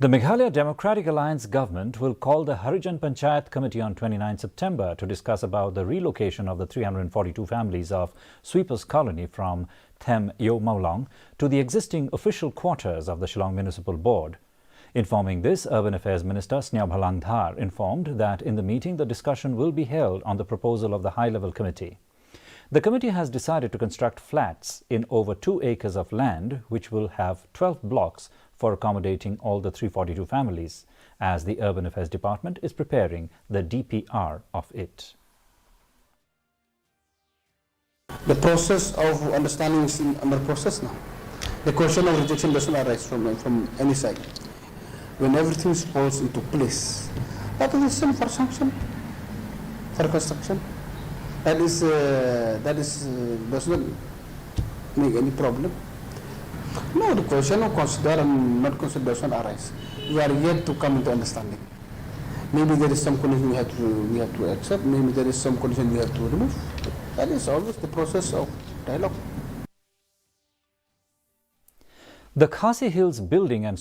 The Meghalaya Democratic Alliance government will call the Harijan Panchayat committee on 29 September to discuss about the relocation of the 342 families of Sweepers Colony from Them Yo Maulong to the existing official quarters of the Shillong Municipal Board. Informing this, Urban Affairs Minister Sneha Bhalangdhar informed that in the meeting the discussion will be held on the proposal of the high-level committee. The committee has decided to construct flats in over 2 acres of land, which will have 12 blocks for accommodating all the 342 families, as the Urban Affairs Department is preparing the DPR of it. The process of understanding is under process now. The question of rejection doesn't arise from any side. When everything falls into place, that is the same for sanction, for construction. That does not make any problem. No, the question of consider and not consider doesn't arise. We are yet to come into understanding. Maybe there is some condition we have to accept. Maybe there is some condition we have to remove. That is always the process of dialogue. The Khasi Hills Building and